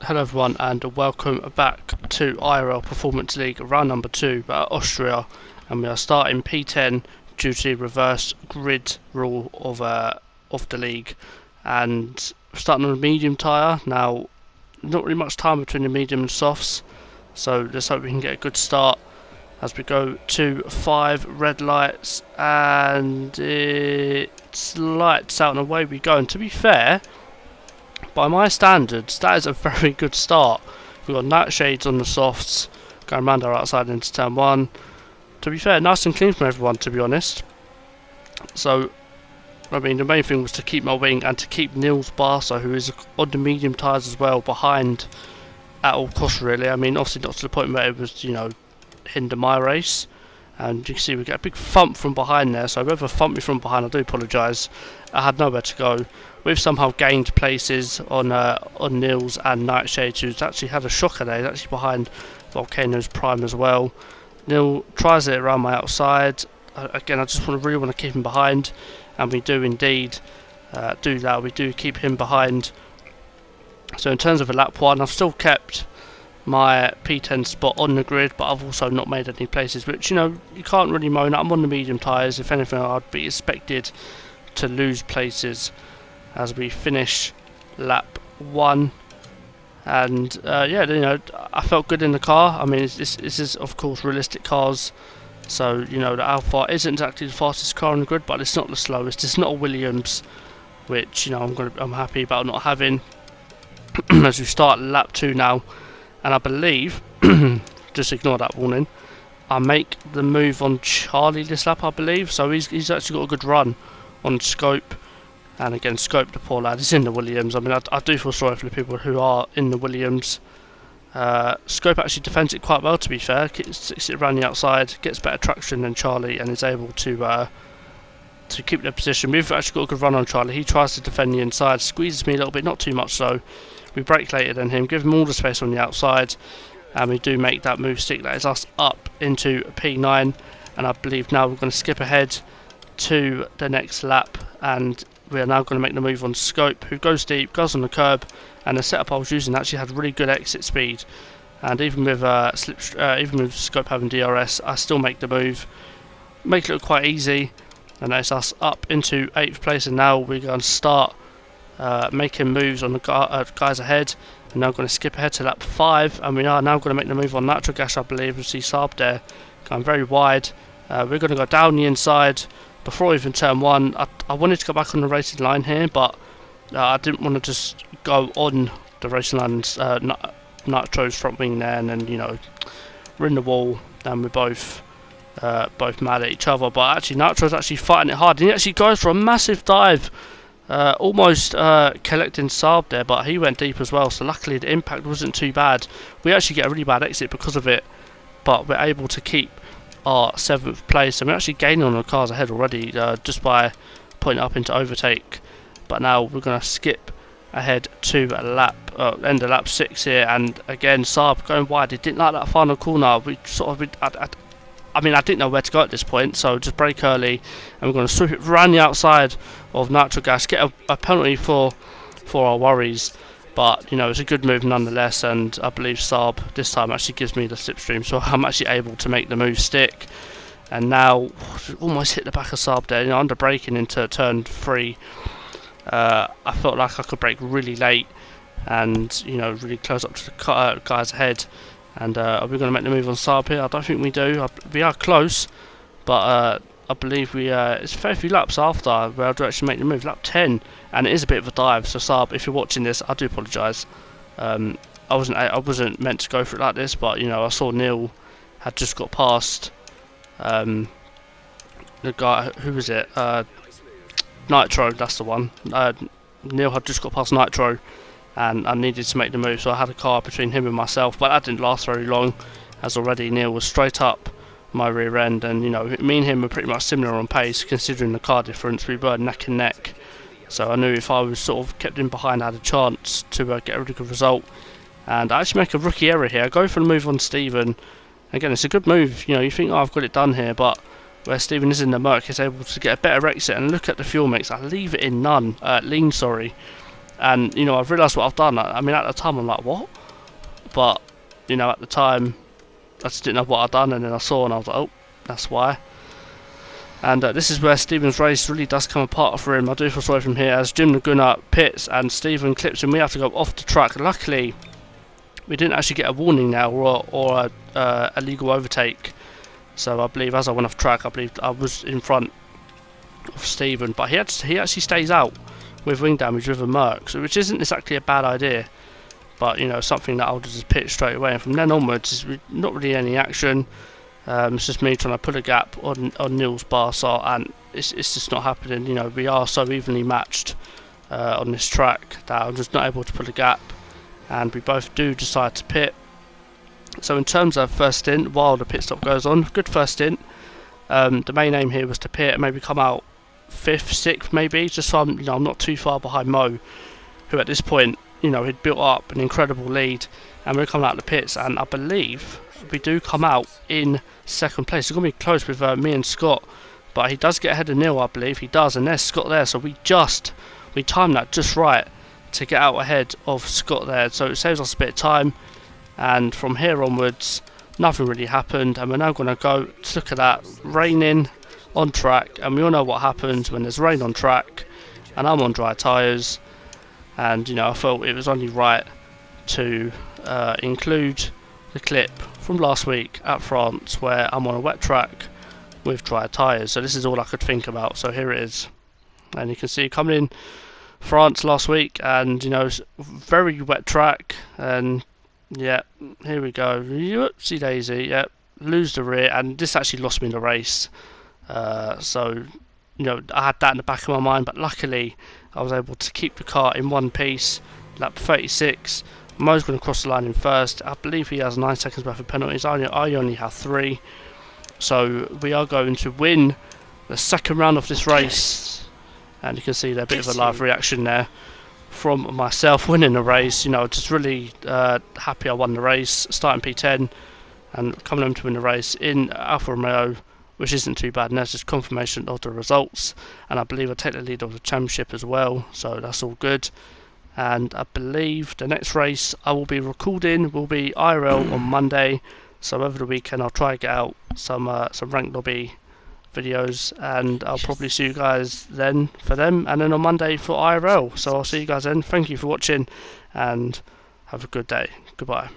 Hello everyone and welcome back to IRL Performance League round number 2 at Austria, and we are starting P10 due to the reverse grid rule of the league, and starting on a medium tyre. Now, not really much time between the medium and softs, so let's hope we can get a good start as we go to 5 red lights, and it's lights out and away we go. And to be fair, by my standards, that is a very good start. We've got nightshades on the softs, going round our outside into turn 1. To be fair, nice and clean from everyone, to be honest. So, I mean, the main thing was to keep my wing and to keep Niels Barso, who is on the medium tyres as well, behind at all costs, really. I mean, obviously not to the point where it was, hinder my race. And you can see we get a big thump from behind there, so whoever thumped me from behind, I do apologise. I had nowhere to go. We've somehow gained places on Niels and Nightshade, who's actually had a shocker there. He's actually behind Volcano's Prime as well. Neil tries it around my outside. Again, I just really want to keep him behind, and we do indeed do that. We do keep him behind. So in terms of a lap 1, I've still kept my P10 spot on the grid, but I've also not made any places, which, you can't really moan at. I'm on the medium tyres. If anything, I'd be expected to lose places as we finish lap 1. And I felt good in the car. I mean, this is of course realistic cars, so the Alfa isn't exactly the fastest car on the grid, but it's not the slowest. It's not a Williams, which I'm happy about not having. As we start lap 2 now. And I believe, just ignore that warning, I make the move on Charlie this lap, I believe. So he's actually got a good run on Scope. And again, Scope, the poor lad, is in the Williams. I mean, I do feel sorry for the people who are in the Williams. Scope actually defends it quite well, to be fair. Sticks it around the outside, gets better traction than Charlie, and is able to keep their position. We've actually got a good run on Charlie. He tries to defend the inside, squeezes me a little bit, not too much so. We brake later than him, give him all the space on the outside, and we do make that move stick. That is us up into P9, and I believe now we're going to skip ahead to the next lap, and we are now going to make the move on Scope, who goes deep, goes on the curb, and the setup I was using actually had really good exit speed. And even with even with Scope having DRS, I still make the move, make it look quite easy, and that's us up into 8th place. And now we're going to start making moves on the guys ahead, and now going to skip ahead to lap 5, and we are now going to make the move on Nitro Gas. I believe we see Saab there going very wide. We're going to go down the inside before even turn 1. I wanted to go back on the racing line here, but I didn't want to just go on the racing line. Nitro's front wing there, and then we're in the wall, and we're both mad at each other. But actually Nitro's actually fighting it hard, and he actually goes for a massive dive, almost collecting Saab there, but he went deep as well, so luckily the impact wasn't too bad. We actually get a really bad exit because of it, but we're able to keep our 7th place, and we're actually gaining on the cars ahead already, just by putting it up into overtake. But now we're going to skip ahead to end of lap 6 here, and again Saab going wide. He didn't like that final corner. I didn't know where to go at this point, so just brake early, and we're going to sweep it around the outside of Nitro Gas, get a penalty for our worries. But it's a good move nonetheless, and I believe Saab this time actually gives me the slipstream, so I'm actually able to make the move stick. And now almost hit the back of Saab there, under braking into turn 3. I felt like I could brake really late and really close up to the guys ahead. And are we going to make the move on Saab here? I don't think we do. We are close, but I believe it's a fair few laps after where I do actually make the move. Lap 10, and it is a bit of a dive. So Saab, if you're watching this, I do apologise. I wasn't meant to go for it like this, but I saw Neil had just got past the guy. Who was it? Nitro. That's the one. Neil had just got past Nitro, and I needed to make the move, so I had a car between him and myself, but that didn't last very long, as already Neil was straight up my rear end, and me and him were pretty much similar on pace, considering the car difference. We were neck and neck, so I knew if I was sort of kept in behind, I had a chance to get a really good result. And I actually make a rookie error here. I go for the move on Steven. Again, it's a good move, you think, oh, I've got it done here, but where Steven is in the Merc, he's able to get a better exit. And look at the fuel mix, I leave it in lean, sorry. And you know, I've realised what I've done. I mean, at the time I'm like, what? But you know, at the time I just didn't know what I'd done, and then I saw and I was like, oh, that's why. And this is where Stephen's race really does come apart for him. I do feel sorry for him here, as Jim Laguna pits and Stephen clips him. We have to go off the track. Luckily, we didn't actually get a warning now or a legal overtake. So I believe as I went off track, I believe I was in front of Stephen. But he actually stays out with wing damage with a Merc, so which isn't exactly a bad idea. But you know, something that I'll just pitch straight away. And from then onwards, is not really any action. It's just me trying to put a gap on Neil's Barca, and it's just not happening. You know, we are so evenly matched on this track that I'm just not able to put a gap, and we both do decide to pit. So in terms of first stint, while the pit stop goes on, good first stint. The main aim here was to pit and maybe come out 5th, 6th maybe, just so I'm not too far behind Mo, who at this point, you know, he'd built up an incredible lead, and we're coming out of the pits, and I believe we do come out in 2nd place. It's going to be close with me and Scott, but he does get ahead of Neil, I believe he does, and there's Scott there, so we timed that just right to get out ahead of Scott there, so it saves us a bit of time. And from here onwards, nothing really happened, and we're now going to go look at that, raining on track, and we all know what happens when there's rain on track, and I'm on dry tyres. And you know, I felt it was only right to include the clip from last week at France where I'm on a wet track with dry tyres. So this is all I could think about, so here it is. And you can see coming in France last week, and you know, very wet track, and yeah, here we go, whoopsie daisy, yep, lose the rear, and this actually lost me the race. So you know, I had that in the back of my mind, but luckily I was able to keep the car in one piece. Lap 36, Mo's going to cross the line in first. I believe he has 9 seconds worth of penalties. I only have 3. So we are going to win the second round of this race, and you can see there a bit of a live reaction there from myself winning the race. You know, just really happy I won the race, starting P10 and coming home to win the race in Alfa Romeo, which isn't too bad, and that's just confirmation of the results. And I believe I take the lead of the championship as well, so that's all good. And I believe the next race I will be recording will be IRL on Monday, so over the weekend I'll try to get out some ranked lobby videos, and I'll probably see you guys then for them, and then on Monday for IRL. So I'll see you guys then. Thank you for watching, and have a good day. Goodbye.